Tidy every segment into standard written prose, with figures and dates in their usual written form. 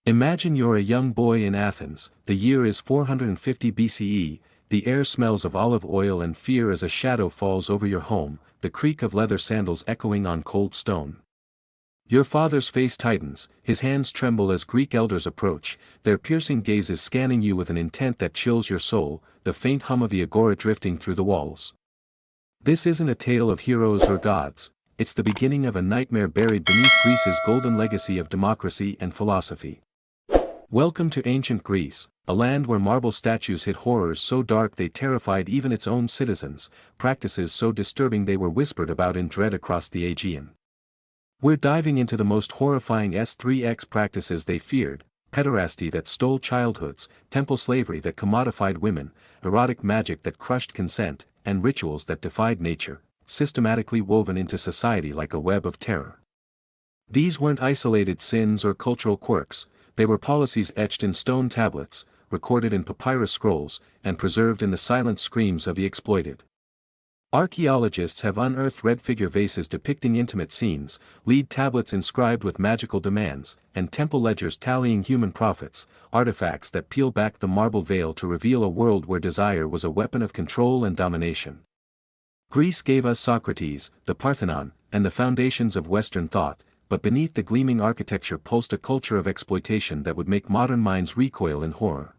Imagine you're a young boy in Athens, the year is 450 BCE, the air smells of olive oil and fear as a shadow falls over your home, the creak of leather sandals echoing on cold stone. Your father's face tightens, his hands tremble as Greek elders approach, their piercing gazes scanning you with an intent that chills your soul, the faint hum of the agora drifting through the walls. This isn't a tale of heroes or gods, it's the beginning of a nightmare buried beneath Greece's golden legacy of democracy and philosophy. Welcome to ancient Greece, a land where marble statues hid horrors so dark they terrified even its own citizens, practices so disturbing they were whispered about in dread across the Aegean. We're diving into the most horrifying S3x practices they feared: pederasty that stole childhoods, temple slavery that commodified women, erotic magic that crushed consent, and rituals that defied nature, systematically woven into society like a web of terror. These weren't isolated sins or cultural quirks, they were policies etched in stone tablets, recorded in papyrus scrolls, and preserved in the silent screams of the exploited. Archaeologists have unearthed red figure vases depicting intimate scenes, lead tablets inscribed with magical demands, and temple ledgers tallying human profits, artifacts that peel back the marble veil to reveal a world where desire was a weapon of control and domination. Greece gave us Socrates, the Parthenon, and the foundations of Western thought, but beneath the gleaming architecture pulsed a culture of exploitation that would make modern minds recoil in horror.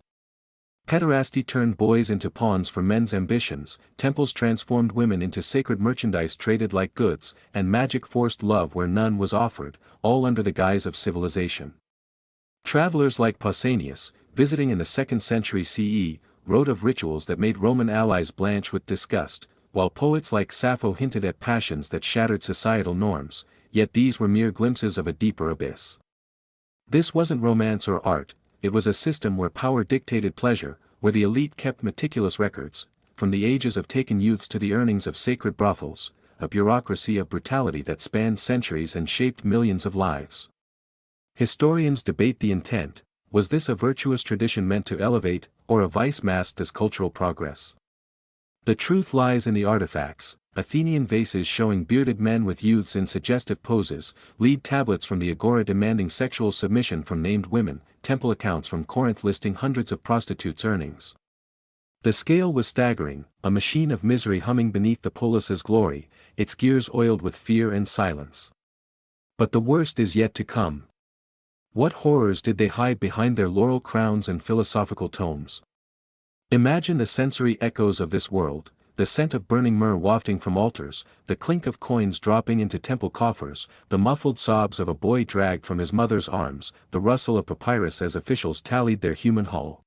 Pederasty turned boys into pawns for men's ambitions, temples transformed women into sacred merchandise traded like goods, and magic forced love where none was offered, all under the guise of civilization. Travelers like Pausanias, visiting in the 2nd century CE, wrote of rituals that made Roman allies blanch with disgust, while poets like Sappho hinted at passions that shattered societal norms, yet these were mere glimpses of a deeper abyss. This wasn't romance or art. It was a system where power dictated pleasure, where the elite kept meticulous records, from the ages of taken youths to the earnings of sacred brothels, a bureaucracy of brutality that spanned centuries and shaped millions of lives. Historians debate the intent: was this a virtuous tradition meant to elevate, or a vice masked as cultural progress? The truth lies in the artifacts: Athenian vases showing bearded men with youths in suggestive poses, lead tablets from the agora demanding sexual submission from named women, temple accounts from Corinth listing hundreds of prostitutes' earnings. The scale was staggering, a machine of misery humming beneath the polis's glory, its gears oiled with fear and silence. But the worst is yet to come. What horrors did they hide behind their laurel crowns and philosophical tomes? Imagine the sensory echoes of this world: the scent of burning myrrh wafting from altars, the clink of coins dropping into temple coffers, the muffled sobs of a boy dragged from his mother's arms, the rustle of papyrus as officials tallied their human hull.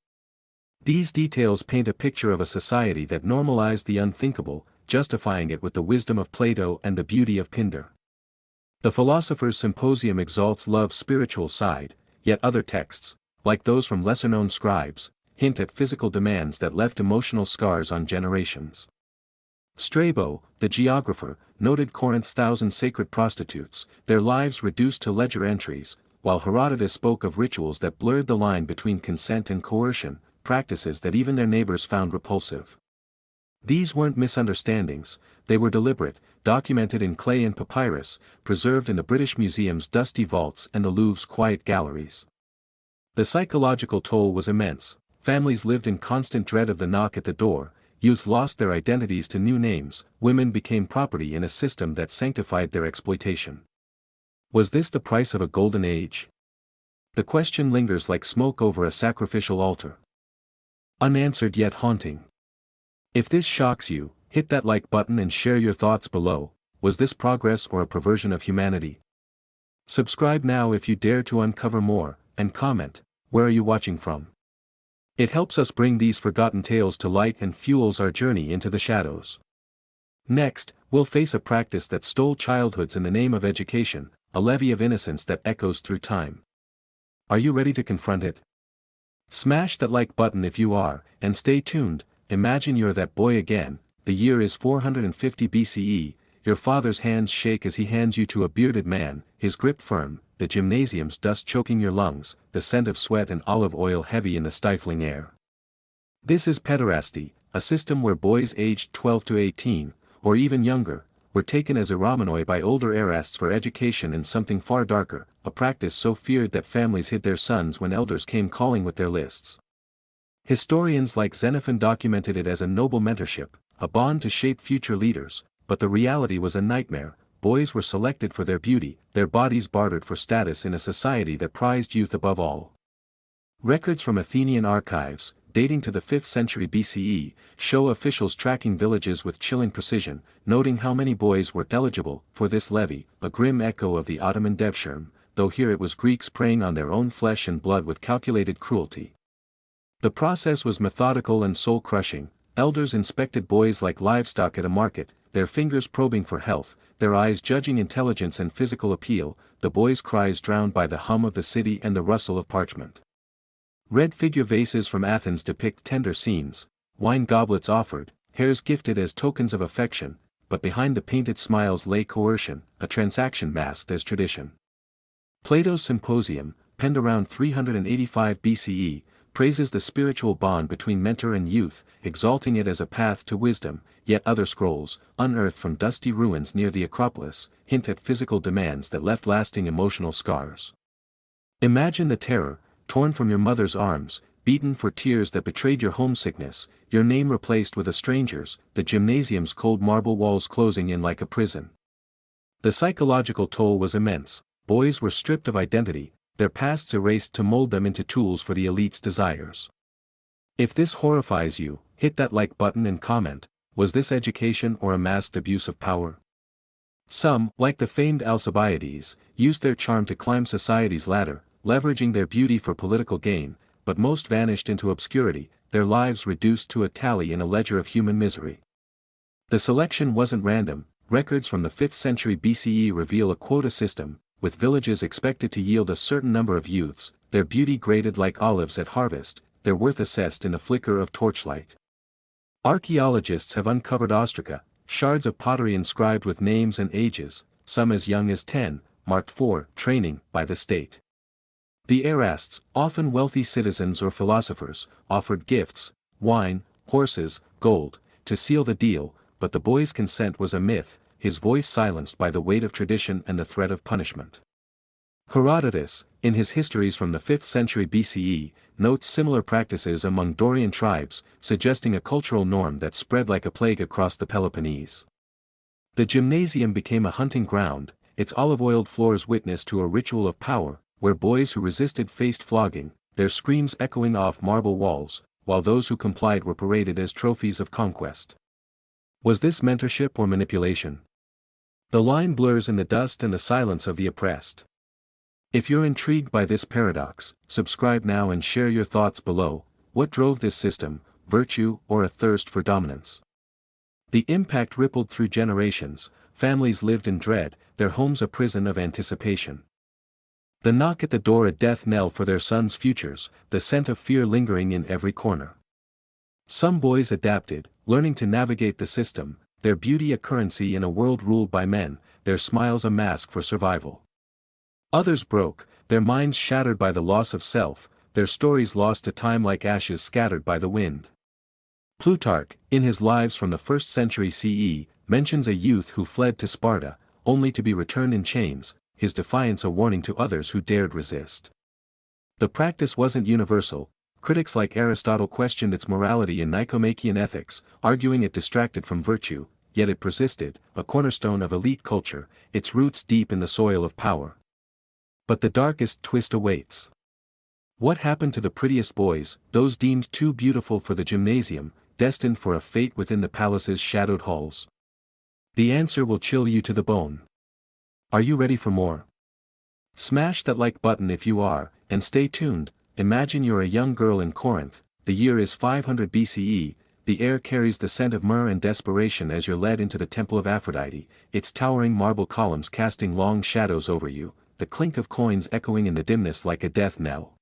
These details paint a picture of a society that normalized the unthinkable, justifying it with the wisdom of Plato and the beauty of Pindar. The Philosopher's Symposium exalts love's spiritual side, yet other texts, like those from lesser-known scribes, hint at physical demands that left emotional scars on generations. Strabo, the geographer, noted Corinth's 1,000 sacred prostitutes, their lives reduced to ledger entries, while Herodotus spoke of rituals that blurred the line between consent and coercion, practices that even their neighbors found repulsive. These weren't misunderstandings, they were deliberate, documented in clay and papyrus, preserved in the British Museum's dusty vaults and the Louvre's quiet galleries. The psychological toll was immense. Families lived in constant dread of the knock at the door, youths lost their identities to new names, women became property in a system that sanctified their exploitation. Was this the price of a golden age? The question lingers like smoke over a sacrificial altar. Unanswered yet haunting. If this shocks you, hit that like button and share your thoughts below. Was this progress or a perversion of humanity? Subscribe now if you dare to uncover more, and comment, where are you watching from? It helps us bring these forgotten tales to light and fuels our journey into the shadows. Next, we'll face a practice that stole childhoods in the name of education, a levy of innocence that echoes through time. Are you ready to confront it? Smash that like button if you are, and stay tuned. Imagine you're that boy again. The year is 450 BCE, your father's hands shake as he hands you to a bearded man, his grip firm, the gymnasium's dust choking your lungs, the scent of sweat and olive oil heavy in the stifling air. This is pederasty, a system where boys aged 12 to 18, or even younger, were taken as Iramonoi by older Erasts for education in something far darker, a practice so feared that families hid their sons when elders came calling with their lists. Historians like Xenophon documented it as a noble mentorship, a bond to shape future leaders, but the reality was a nightmare. Boys were selected for their beauty, their bodies bartered for status in a society that prized youth above all. Records from Athenian archives, dating to the 5th century BCE, show officials tracking villages with chilling precision, noting how many boys were eligible for this levy, a grim echo of the Ottoman devshirme, though here it was Greeks preying on their own flesh and blood with calculated cruelty. The process was methodical and soul-crushing. Elders inspected boys like livestock at a market, their fingers probing for health, their eyes judging intelligence and physical appeal, the boys' cries drowned by the hum of the city and the rustle of parchment. Red figure vases from Athens depict tender scenes, wine goblets offered, hairs gifted as tokens of affection, but behind the painted smiles lay coercion, a transaction masked as tradition. Plato's Symposium, penned around 385 BCE, praises the spiritual bond between mentor and youth, exalting it as a path to wisdom, yet other scrolls, unearthed from dusty ruins near the Acropolis, hint at physical demands that left lasting emotional scars. Imagine the terror, torn from your mother's arms, beaten for tears that betrayed your homesickness, your name replaced with a stranger's, the gymnasium's cold marble walls closing in like a prison. The psychological toll was immense. Boys were stripped of identity, their pasts erased to mold them into tools for the elite's desires. If this horrifies you, hit that like button and comment. Was this education or a masked abuse of power? Some, like the famed Alcibiades, used their charm to climb society's ladder, leveraging their beauty for political gain, but most vanished into obscurity, their lives reduced to a tally in a ledger of human misery. The selection wasn't random. Records from the 5th century BCE reveal a quota system, with villages expected to yield a certain number of youths, their beauty graded like olives at harvest, their worth assessed in a flicker of torchlight. Archaeologists have uncovered ostraca, shards of pottery inscribed with names and ages, some as young as 10, marked for training by the state. The Erasts, often wealthy citizens or philosophers, offered gifts, wine, horses, gold, to seal the deal, but the boy's consent was a myth, his voice silenced by the weight of tradition and the threat of punishment. Herodotus, in his histories from the 5th century BCE, notes similar practices among Dorian tribes, suggesting a cultural norm that spread like a plague across the Peloponnese. The gymnasium became a hunting ground, its olive-oiled floors witness to a ritual of power, where boys who resisted faced flogging, their screams echoing off marble walls, while those who complied were paraded as trophies of conquest. Was this mentorship or manipulation? The line blurs in the dust and the silence of the oppressed. If you're intrigued by this paradox, subscribe now and share your thoughts below. What drove this system, virtue or a thirst for dominance? The impact rippled through generations, families lived in dread, their homes a prison of anticipation. The knock at the door a death knell for their sons' futures, the scent of fear lingering in every corner. Some boys adapted, learning to navigate the system, their beauty a currency in a world ruled by men, their smiles a mask for survival. Others broke, their minds shattered by the loss of self, their stories lost to time like ashes scattered by the wind. Plutarch, in his Lives from the 1st century CE, mentions a youth who fled to Sparta, only to be returned in chains, his defiance a warning to others who dared resist. The practice wasn't universal. Critics like Aristotle questioned its morality in Nicomachean Ethics, arguing it distracted from virtue, yet it persisted, a cornerstone of elite culture, its roots deep in the soil of power. But the darkest twist awaits. What happened to the prettiest boys, those deemed too beautiful for the gymnasium, destined for a fate within the palace's shadowed halls? The answer will chill you to the bone. Are you ready for more? Smash that like button if you are, and stay tuned. Imagine you're a young girl in Corinth, the year is 500 BCE, the air carries the scent of myrrh and desperation as you're led into the temple of Aphrodite, its towering marble columns casting long shadows over you, the clink of coins echoing in the dimness like a death knell.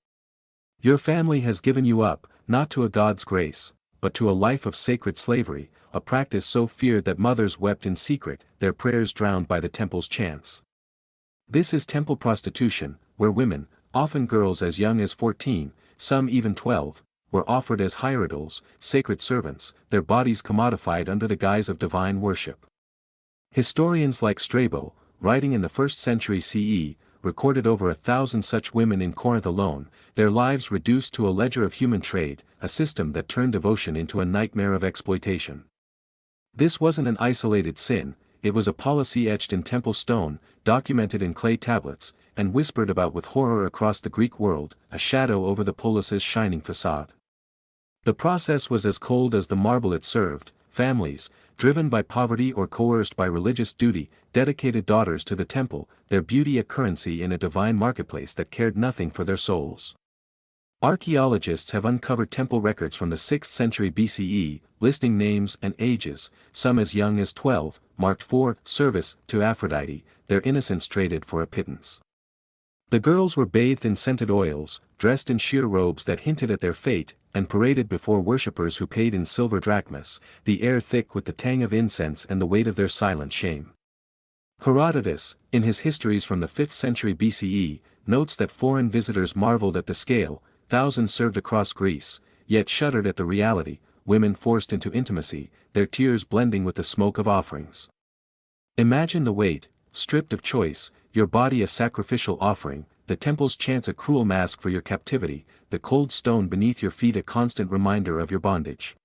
Your family has given you up, not to a god's grace, but to a life of sacred slavery, a practice so feared that mothers wept in secret, their prayers drowned by the temple's chants. This is temple prostitution, where women, often girls as young as 14, some even 12, were offered as hierodoles, sacred servants, their bodies commodified under the guise of divine worship. Historians like Strabo, writing in the 1st century CE, recorded over 1,000 such women in Corinth alone, their lives reduced to a ledger of human trade, a system that turned devotion into a nightmare of exploitation. This wasn't an isolated sin, it was a policy etched in temple stone, documented in clay tablets, and whispered about with horror across the Greek world, a shadow over the polis's shining facade. The process was as cold as the marble it served. Families, driven by poverty or coerced by religious duty, dedicated daughters to the temple, their beauty a currency in a divine marketplace that cared nothing for their souls. Archaeologists have uncovered temple records from the 6th century BCE, listing names and ages, some as young as 12, marked for service to Aphrodite, their innocence traded for a pittance. The girls were bathed in scented oils, dressed in sheer robes that hinted at their fate, and paraded before worshippers who paid in silver drachmas, the air thick with the tang of incense and the weight of their silent shame. Herodotus, in his histories from the 5th century BCE, notes that foreign visitors marveled at the scale, thousands served across Greece, yet shuddered at the reality, women forced into intimacy, their tears blending with the smoke of offerings. Imagine the weight, stripped of choice, your body a sacrificial offering, the temple's chants a cruel mask for your captivity, the cold stone beneath your feet a constant reminder of your bondage.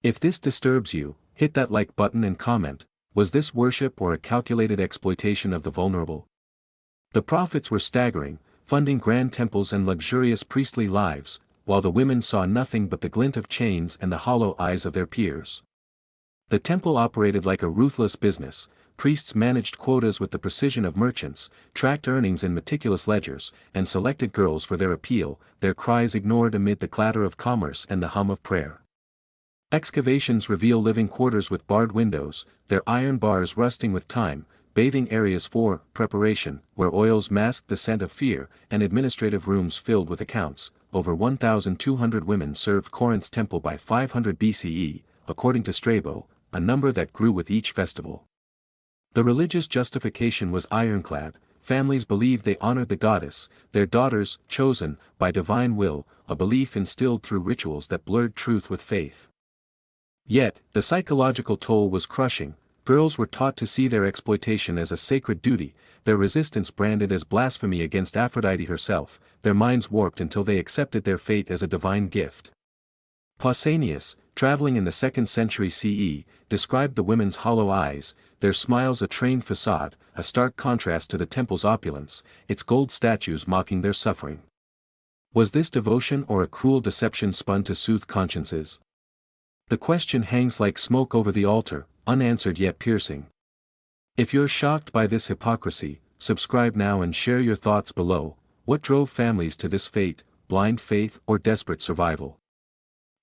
If this disturbs you, hit that like button and comment, was this worship or a calculated exploitation of the vulnerable? The profits were staggering, funding grand temples and luxurious priestly lives, while the women saw nothing but the glint of chains and the hollow eyes of their peers. The temple operated like a ruthless business. Priests managed quotas with the precision of merchants, tracked earnings in meticulous ledgers, and selected girls for their appeal, their cries ignored amid the clatter of commerce and the hum of prayer. Excavations reveal living quarters with barred windows, their iron bars rusting with time, bathing areas for preparation, where oils masked the scent of fear, and administrative rooms filled with accounts. Over 1,200 women served Corinth's temple by 500 BCE, according to Strabo, a number that grew with each festival. The religious justification was ironclad. Families believed they honored the goddess, their daughters, chosen, by divine will, a belief instilled through rituals that blurred truth with faith. Yet, the psychological toll was crushing. Girls were taught to see their exploitation as a sacred duty, their resistance branded as blasphemy against Aphrodite herself, their minds warped until they accepted their fate as a divine gift. Pausanias, traveling in the 2nd century CE, described the women's hollow eyes, their smiles a trained facade, a stark contrast to the temple's opulence, its gold statues mocking their suffering. Was this devotion or a cruel deception spun to soothe consciences? The question hangs like smoke over the altar, unanswered yet piercing. If you're shocked by this hypocrisy, subscribe now and share your thoughts below. What drove families to this fate, blind faith or desperate survival?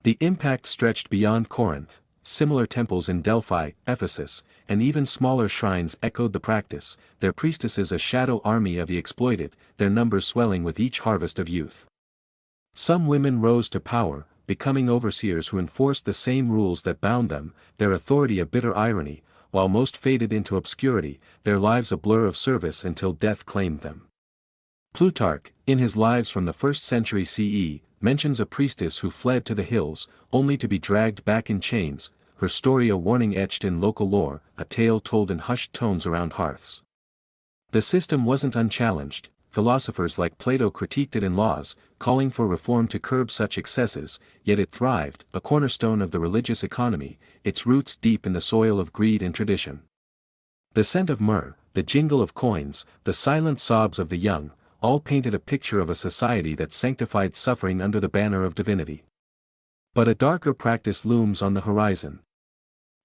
The impact stretched beyond Corinth. Similar temples in Delphi, Ephesus, and even smaller shrines echoed the practice, their priestesses a shadow army of the exploited, their numbers swelling with each harvest of youth. Some women rose to power, becoming overseers who enforced the same rules that bound them, their authority a bitter irony, while most faded into obscurity, their lives a blur of service until death claimed them. Plutarch, in his Lives from the 1st century CE, mentions a priestess who fled to the hills, only to be dragged back in chains, her story a warning etched in local lore, a tale told in hushed tones around hearths. The system wasn't unchallenged. Philosophers like Plato critiqued it in laws, calling for reform to curb such excesses, yet it thrived, a cornerstone of the religious economy, its roots deep in the soil of greed and tradition. The scent of myrrh, the jingle of coins, the silent sobs of the young, all painted a picture of a society that sanctified suffering under the banner of divinity. But a darker practice looms on the horizon.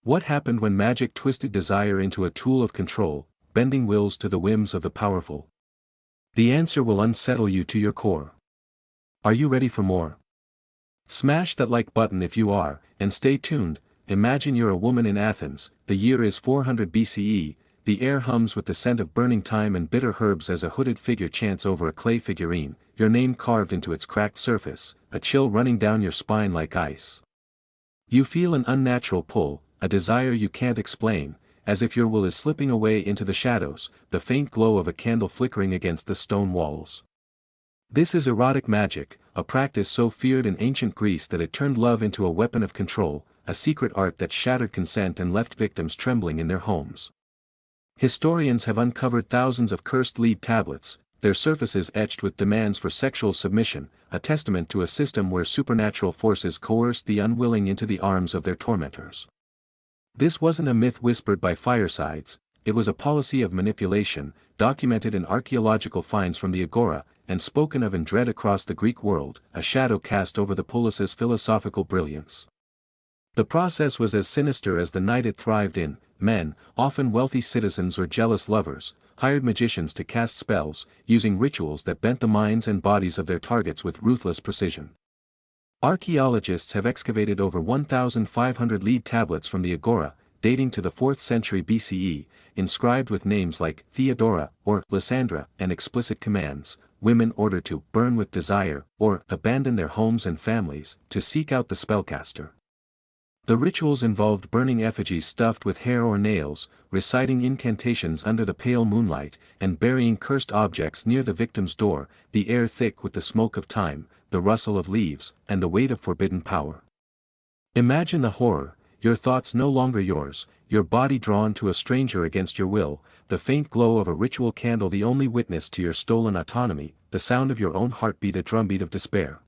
What happened when magic twisted desire into a tool of control, bending wills to the whims of the powerful? The answer will unsettle you to your core. Are you ready for more? Smash that like button if you are, and stay tuned. Imagine you're a woman in Athens, the year is 400 BCE, the air hums with the scent of burning thyme and bitter herbs as a hooded figure chants over a clay figurine, your name carved into its cracked surface, a chill running down your spine like ice. You feel an unnatural pull, a desire you can't explain, as if your will is slipping away into the shadows, the faint glow of a candle flickering against the stone walls. This is erotic magic, a practice so feared in ancient Greece that it turned love into a weapon of control, a secret art that shattered consent and left victims trembling in their homes. Historians have uncovered thousands of cursed lead tablets, their surfaces etched with demands for sexual submission, a testament to a system where supernatural forces coerced the unwilling into the arms of their tormentors. This wasn't a myth whispered by firesides, it was a policy of manipulation, documented in archaeological finds from the Agora, and spoken of in dread across the Greek world, a shadow cast over the polis's philosophical brilliance. The process was as sinister as the night it thrived in. Men, often wealthy citizens or jealous lovers, hired magicians to cast spells, using rituals that bent the minds and bodies of their targets with ruthless precision. Archaeologists have excavated over 1,500 lead tablets from the Agora, dating to the 4th century BCE, inscribed with names like Theodora or Lysandra and explicit commands, women ordered to burn with desire or abandon their homes and families to seek out the spellcaster. The rituals involved burning effigies stuffed with hair or nails, reciting incantations under the pale moonlight, and burying cursed objects near the victim's door, the air thick with the smoke of time, the rustle of leaves, and the weight of forbidden power. Imagine the horror, your thoughts no longer yours, your body drawn to a stranger against your will, the faint glow of a ritual candle the only witness to your stolen autonomy, the sound of your own heartbeat a drumbeat of despair.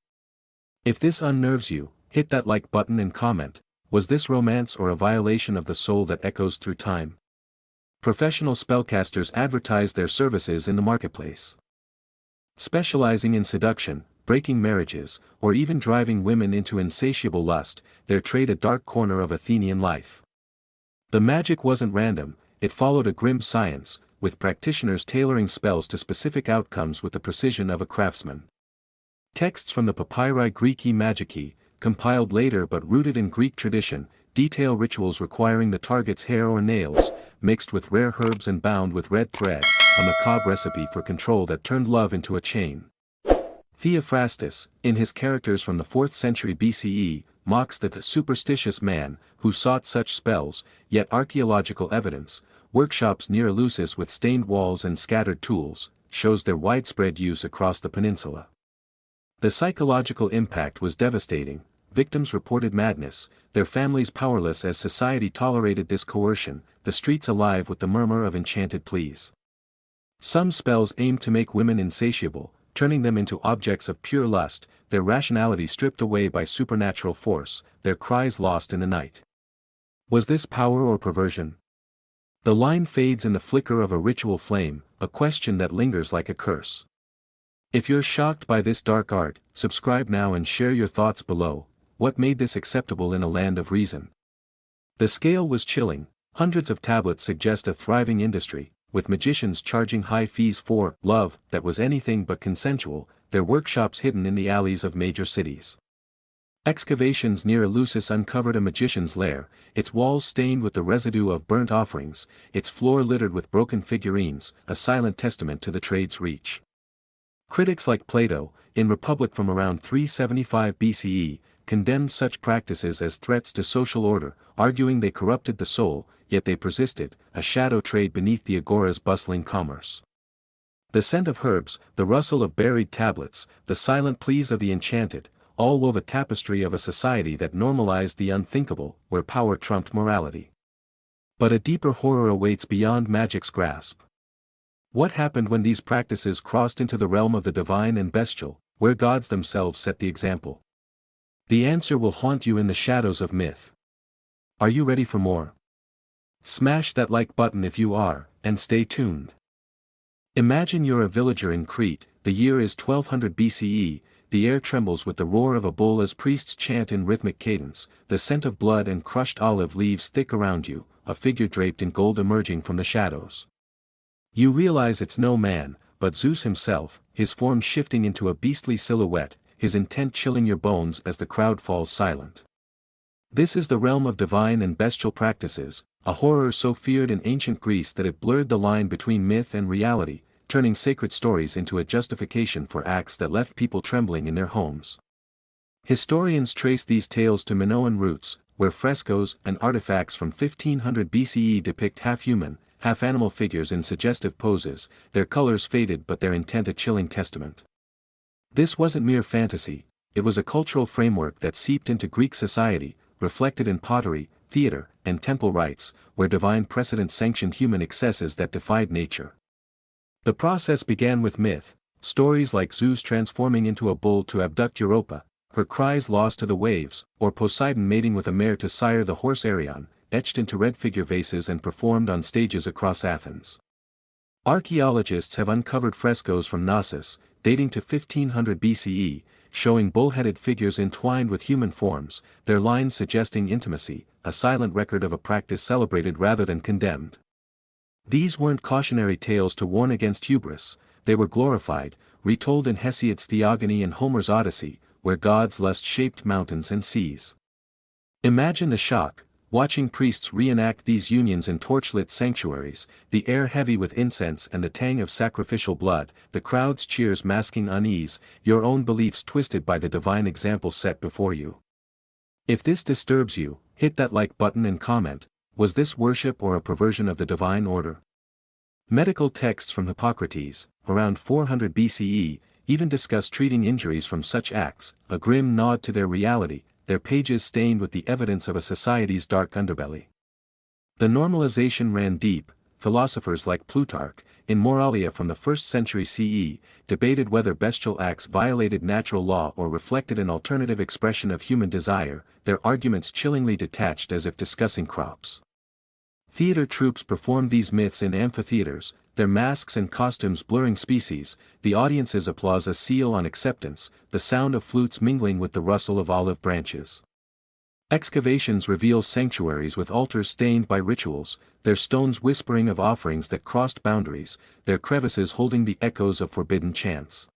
If this unnerves you, hit that like button and comment. Was this romance or a violation of the soul that echoes through time? Professional spellcasters advertise their services in the marketplace. Specializing in seduction, breaking marriages, or even driving women into insatiable lust, their trade a dark corner of Athenian life. The magic wasn't random, it followed a grim science, with practitioners tailoring spells to specific outcomes with the precision of a craftsman. Texts from the Papyri Graeci Magici, compiled later but rooted in Greek tradition, detail rituals requiring the target's hair or nails, mixed with rare herbs and bound with red thread, a macabre recipe for control that turned love into a chain. Theophrastus, in his Characters from the 4th century BCE, mocks the superstitious man who sought such spells, yet archaeological evidence, workshops near Eleusis with stained walls and scattered tools, shows their widespread use across the peninsula. The psychological impact was devastating. Victims reported madness, their families powerless as society tolerated this coercion, the streets alive with the murmur of enchanted pleas. Some spells aimed to make women insatiable, turning them into objects of pure lust, their rationality stripped away by supernatural force, their cries lost in the night. Was this power or perversion? The line fades in the flicker of a ritual flame, a question that lingers like a curse. If you're shocked by this dark art, subscribe now and share your thoughts below. What made this acceptable in a land of reason? The scale was chilling. Hundreds of tablets suggest a thriving industry, with magicians charging high fees for love that was anything but consensual, their workshops hidden in the alleys of major cities. Excavations near Eleusis uncovered a magician's lair, its walls stained with the residue of burnt offerings, its floor littered with broken figurines, a silent testament to the trade's reach. Critics like Plato, in Republic from around 375 BCE, condemned such practices as threats to social order, arguing they corrupted the soul, yet they persisted, a shadow trade beneath the agora's bustling commerce. The scent of herbs, the rustle of buried tablets, the silent pleas of the enchanted, all wove a tapestry of a society that normalized the unthinkable, where power trumped morality. But a deeper horror awaits beyond magic's grasp. What happened when these practices crossed into the realm of the divine and bestial, where gods themselves set the example? The answer will haunt you in the shadows of myth. Are you ready for more? Smash that like button if you are, and stay tuned. Imagine you're a villager in Crete, the year is 1200 BCE, the air trembles with the roar of a bull as priests chant in rhythmic cadence, the scent of blood and crushed olive leaves thick around you, a figure draped in gold emerging from the shadows. You realize it's no man, but Zeus himself, his form shifting into a beastly silhouette, his intent chilling your bones as the crowd falls silent. This is the realm of divine and bestial practices, a horror so feared in ancient Greece that it blurred the line between myth and reality, turning sacred stories into a justification for acts that left people trembling in their homes. Historians trace these tales to Minoan roots, where frescoes and artifacts from 1500 BCE depict half-human, half-animal figures in suggestive poses, their colors faded but their intent a chilling testament. This wasn't mere fantasy, it was a cultural framework that seeped into Greek society, reflected in pottery, theater, and temple rites, where divine precedent sanctioned human excesses that defied nature. The process began with myth, stories like Zeus transforming into a bull to abduct Europa, her cries lost to the waves, or Poseidon mating with a mare to sire the horse Arion, etched into red figure vases and performed on stages across Athens. Archaeologists have uncovered frescoes from Knossos, dating to 1500 BCE, showing bull-headed figures entwined with human forms, their lines suggesting intimacy, a silent record of a practice celebrated rather than condemned. These weren't cautionary tales to warn against hubris, they were glorified, retold in Hesiod's Theogony and Homer's Odyssey, where gods' lust shaped mountains and seas. Imagine the shock, watching priests reenact these unions in torchlit sanctuaries, the air heavy with incense and the tang of sacrificial blood, the crowd's cheers masking unease, your own beliefs twisted by the divine example set before you. If this disturbs you, hit that like button and comment, was this worship or a perversion of the divine order? Medical texts from Hippocrates, around 400 BCE, even discuss treating injuries from such acts, a grim nod to their reality, their pages stained with the evidence of a society's dark underbelly. The normalization ran deep. Philosophers like Plutarch, in Moralia from the 1st century CE, debated whether bestial acts violated natural law or reflected an alternative expression of human desire, their arguments chillingly detached as if discussing crops. Theater troupes performed these myths in amphitheaters, their masks and costumes blurring species, the audience's applause a seal on acceptance, the sound of flutes mingling with the rustle of olive branches. Excavations reveal sanctuaries with altars stained by rituals, their stones whispering of offerings that crossed boundaries, their crevices holding the echoes of forbidden chants.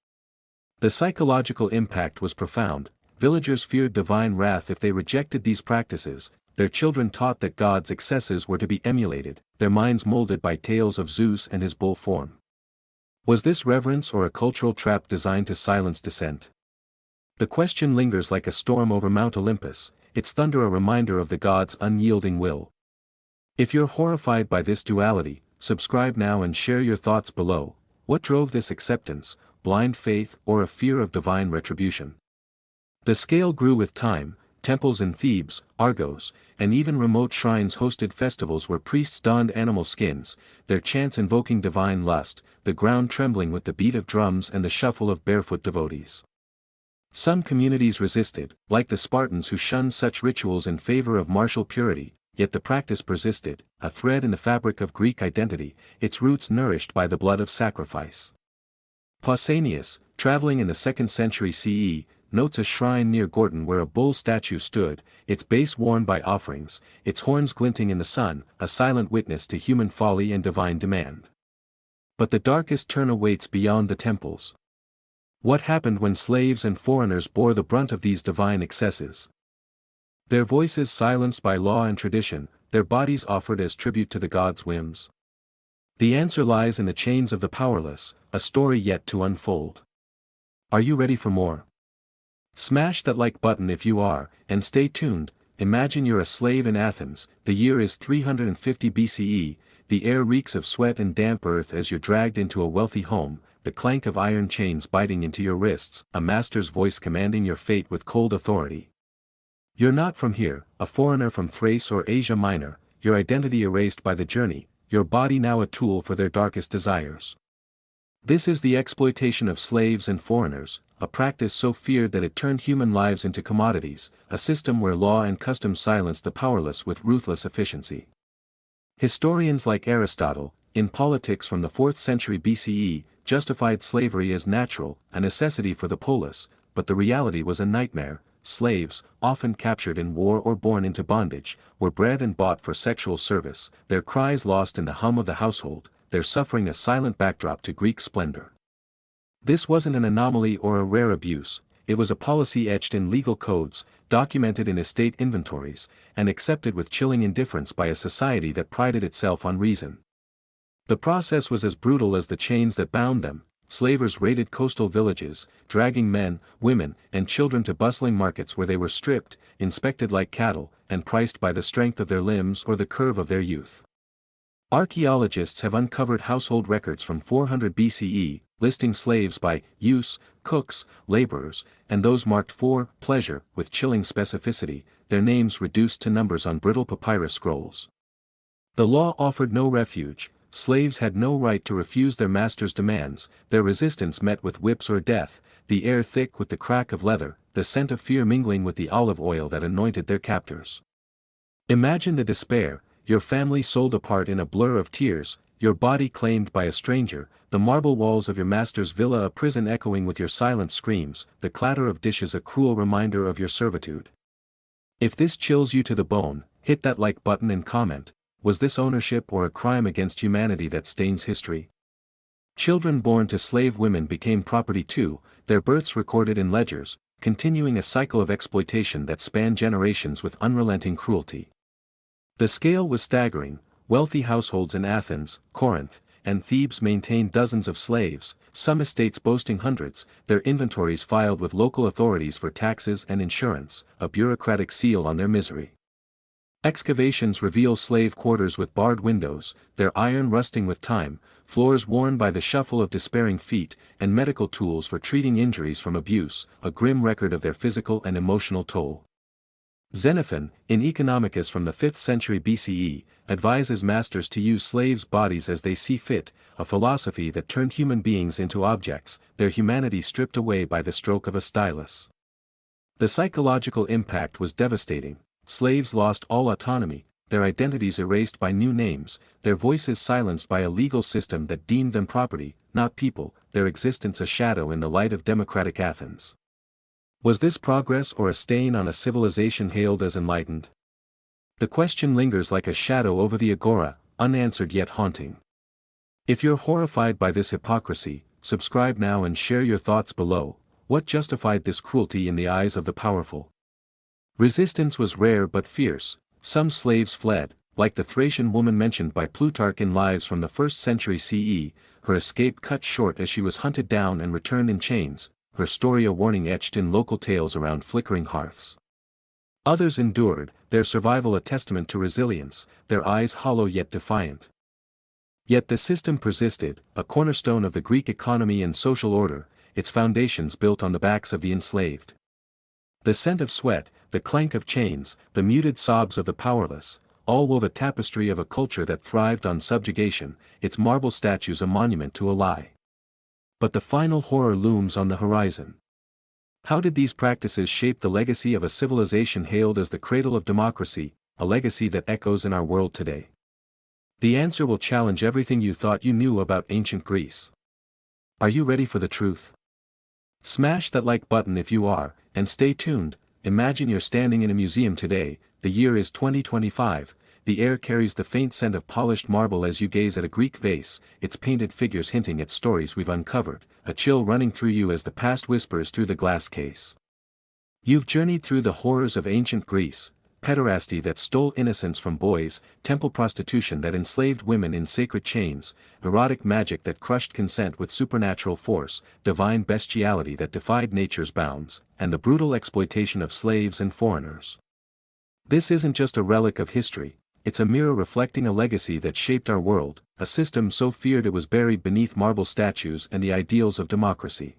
The psychological impact was profound. Villagers feared divine wrath if they rejected these practices, their children taught that God's excesses were to be emulated, their minds molded by tales of Zeus and his bull form. Was this reverence or a cultural trap designed to silence dissent? The question lingers like a storm over Mount Olympus, its thunder a reminder of the god's unyielding will. If you're horrified by this duality, subscribe now and share your thoughts below. What drove this acceptance, blind faith or a fear of divine retribution? The scale grew with time. Temples in Thebes, Argos, and even remote shrines hosted festivals where priests donned animal skins, their chants invoking divine lust, the ground trembling with the beat of drums and the shuffle of barefoot devotees. Some communities resisted, like the Spartans who shunned such rituals in favor of martial purity, yet the practice persisted, a thread in the fabric of Greek identity, its roots nourished by the blood of sacrifice. Pausanias, traveling in the 2nd century CE, notes a shrine near Gortyn where a bull statue stood, its base worn by offerings, its horns glinting in the sun, a silent witness to human folly and divine demand. But the darkest turn awaits beyond the temples. What happened when slaves and foreigners bore the brunt of these divine excesses? Their voices silenced by law and tradition, their bodies offered as tribute to the gods' whims. The answer lies in the chains of the powerless, a story yet to unfold. Are you ready for more? Smash that like button if you are, and stay tuned. Imagine you're a slave in Athens, the year is 350 BCE, the air reeks of sweat and damp earth as you're dragged into a wealthy home, the clank of iron chains biting into your wrists, a master's voice commanding your fate with cold authority. You're not from here, a foreigner from Thrace or Asia Minor, your identity erased by the journey, your body now a tool for their darkest desires. This is the exploitation of slaves and foreigners, a practice so feared that it turned human lives into commodities, a system where law and custom silenced the powerless with ruthless efficiency. Historians like Aristotle, in Politics from the 4th century BCE, justified slavery as natural, a necessity for the polis, but the reality was a nightmare. Slaves, often captured in war or born into bondage, were bred and bought for sexual service, their cries lost in the hum of the household, their suffering a silent backdrop to Greek splendor. This wasn't an anomaly or a rare abuse, it was a policy etched in legal codes, documented in estate inventories, and accepted with chilling indifference by a society that prided itself on reason. The process was as brutal as the chains that bound them. Slavers raided coastal villages, dragging men, women, and children to bustling markets where they were stripped, inspected like cattle, and priced by the strength of their limbs or the curve of their youth. Archaeologists have uncovered household records from 400 BCE, listing slaves by use, cooks, laborers, and those marked for pleasure with chilling specificity, their names reduced to numbers on brittle papyrus scrolls. The law offered no refuge. Slaves had no right to refuse their master's demands, their resistance met with whips or death, the air thick with the crack of leather, the scent of fear mingling with the olive oil that anointed their captors. Imagine the despair, your family sold apart in a blur of tears, your body claimed by a stranger, the marble walls of your master's villa a prison echoing with your silent screams, the clatter of dishes a cruel reminder of your servitude. If this chills you to the bone, hit that like button and comment. Was this ownership or a crime against humanity that stains history? Children born to slave women became property too, their births recorded in ledgers, continuing a cycle of exploitation that spanned generations with unrelenting cruelty. The scale was staggering. Wealthy households in Athens, Corinth, and Thebes maintained dozens of slaves, some estates boasting hundreds, their inventories filed with local authorities for taxes and insurance, a bureaucratic seal on their misery. Excavations reveal slave quarters with barred windows, their iron rusting with time, floors worn by the shuffle of despairing feet, and medical tools for treating injuries from abuse, a grim record of their physical and emotional toll. Xenophon, in Economicus from the 5th century BCE, advises masters to use slaves' bodies as they see fit, a philosophy that turned human beings into objects, their humanity stripped away by the stroke of a stylus. The psychological impact was devastating. Slaves lost all autonomy, their identities erased by new names, their voices silenced by a legal system that deemed them property, not people, their existence a shadow in the light of democratic Athens. Was this progress or a stain on a civilization hailed as enlightened? The question lingers like a shadow over the agora, unanswered yet haunting. If you're horrified by this hypocrisy, subscribe now and share your thoughts below. What justified this cruelty in the eyes of the powerful? Resistance was rare but fierce. Some slaves fled, like the Thracian woman mentioned by Plutarch in Lives from the 1st century CE, her escape cut short as she was hunted down and returned in chains, her story a warning etched in local tales around flickering hearths. Others endured, their survival a testament to resilience, their eyes hollow yet defiant. Yet the system persisted, a cornerstone of the Greek economy and social order, its foundations built on the backs of the enslaved. The scent of sweat, the clank of chains, the muted sobs of the powerless, all wove a tapestry of a culture that thrived on subjugation, its marble statues a monument to a lie. But the final horror looms on the horizon. How did these practices shape the legacy of a civilization hailed as the cradle of democracy, a legacy that echoes in our world today? The answer will challenge everything you thought you knew about ancient Greece. Are you ready for the truth? Smash that like button if you are, and stay tuned. Imagine you're standing in a museum today, the year is 2025, the air carries the faint scent of polished marble as you gaze at a Greek vase, its painted figures hinting at stories we've uncovered, a chill running through you as the past whispers through the glass case. You've journeyed through the horrors of ancient Greece, pederasty that stole innocence from boys, temple prostitution that enslaved women in sacred chains, erotic magic that crushed consent with supernatural force, divine bestiality that defied nature's bounds, and the brutal exploitation of slaves and foreigners. This isn't just a relic of history, it's a mirror reflecting a legacy that shaped our world, a system so feared it was buried beneath marble statues and the ideals of democracy.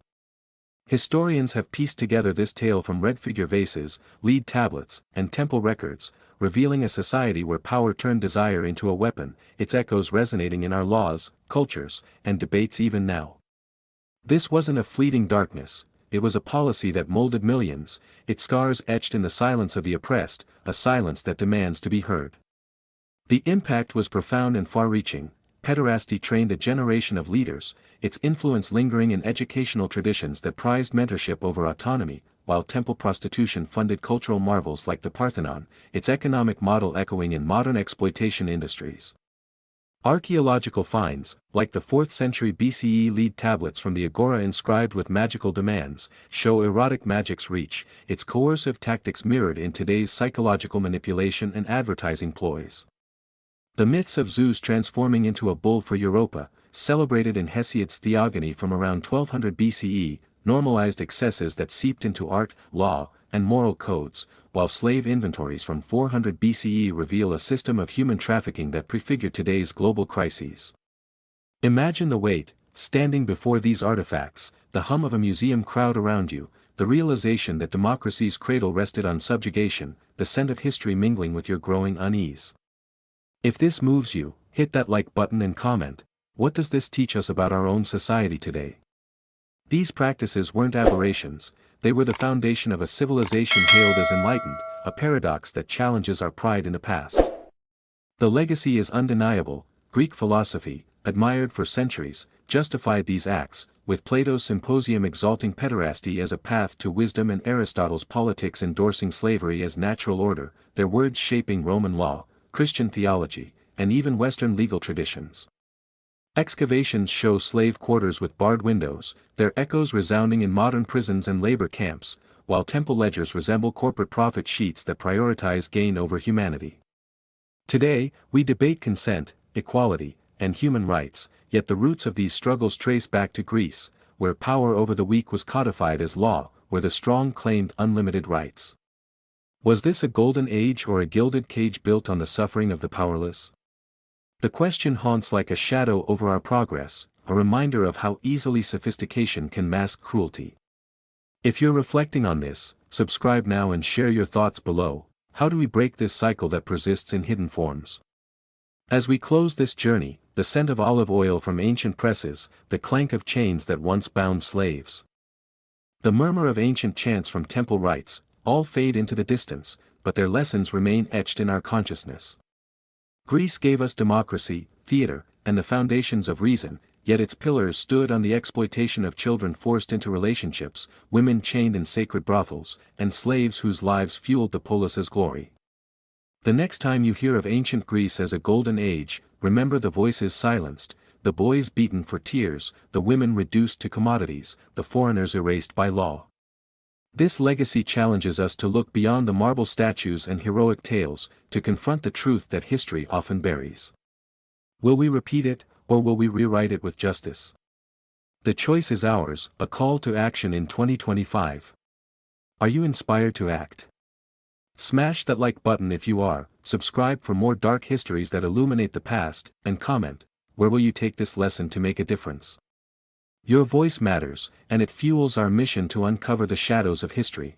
Historians have pieced together this tale from red figure vases, lead tablets, and temple records, revealing a society where power turned desire into a weapon, its echoes resonating in our laws, cultures, and debates even now. This wasn't a fleeting darkness, it was a policy that molded millions, its scars etched in the silence of the oppressed, a silence that demands to be heard. The impact was profound and far-reaching. Pederasty trained a generation of leaders, its influence lingering in educational traditions that prized mentorship over autonomy, while temple prostitution funded cultural marvels like the Parthenon, its economic model echoing in modern exploitation industries. Archaeological finds, like the 4th century BCE lead tablets from the Agora inscribed with magical demands, show erotic magic's reach, its coercive tactics mirrored in today's psychological manipulation and advertising ploys. The myths of Zeus transforming into a bull for Europa, celebrated in Hesiod's Theogony from around 1200 BCE, normalized excesses that seeped into art, law, and moral codes, while slave inventories from 400 BCE reveal a system of human trafficking that prefigured today's global crises. Imagine the weight, standing before these artifacts, the hum of a museum crowd around you, the realization that democracy's cradle rested on subjugation, the scent of history mingling with your growing unease. If this moves you, hit that like button and comment. What does this teach us about our own society today? These practices weren't aberrations, they were the foundation of a civilization hailed as enlightened, a paradox that challenges our pride in the past. The legacy is undeniable. Greek philosophy, admired for centuries, justified these acts, with Plato's Symposium exalting pederasty as a path to wisdom and Aristotle's Politics endorsing slavery as natural order, their words shaping Roman law, Christian theology, and even Western legal traditions. Excavations show slave quarters with barred windows, their echoes resounding in modern prisons and labor camps, while temple ledgers resemble corporate profit sheets that prioritize gain over humanity. Today, we debate consent, equality, and human rights, yet the roots of these struggles trace back to Greece, where power over the weak was codified as law, where the strong claimed unlimited rights. Was this a golden age or a gilded cage built on the suffering of the powerless? The question haunts like a shadow over our progress, a reminder of how easily sophistication can mask cruelty. If you're reflecting on this, subscribe now and share your thoughts below. How do we break this cycle that persists in hidden forms? As we close this journey, the scent of olive oil from ancient presses, the clank of chains that once bound slaves, the murmur of ancient chants from temple rites, all fade into the distance, but their lessons remain etched in our consciousness. Greece gave us democracy, theater, and the foundations of reason, yet its pillars stood on the exploitation of children forced into relationships, women chained in sacred brothels, and slaves whose lives fueled the polis's glory. The next time you hear of ancient Greece as a golden age, remember the voices silenced, the boys beaten for tears, the women reduced to commodities, the foreigners erased by law. This legacy challenges us to look beyond the marble statues and heroic tales, to confront the truth that history often buries. Will we repeat it, or will we rewrite it with justice? The choice is ours, a call to action in 2025. Are you inspired to act? Smash that like button if you are, subscribe for more dark histories that illuminate the past, and comment, where will you take this lesson to make a difference? Your voice matters, and it fuels our mission to uncover the shadows of history.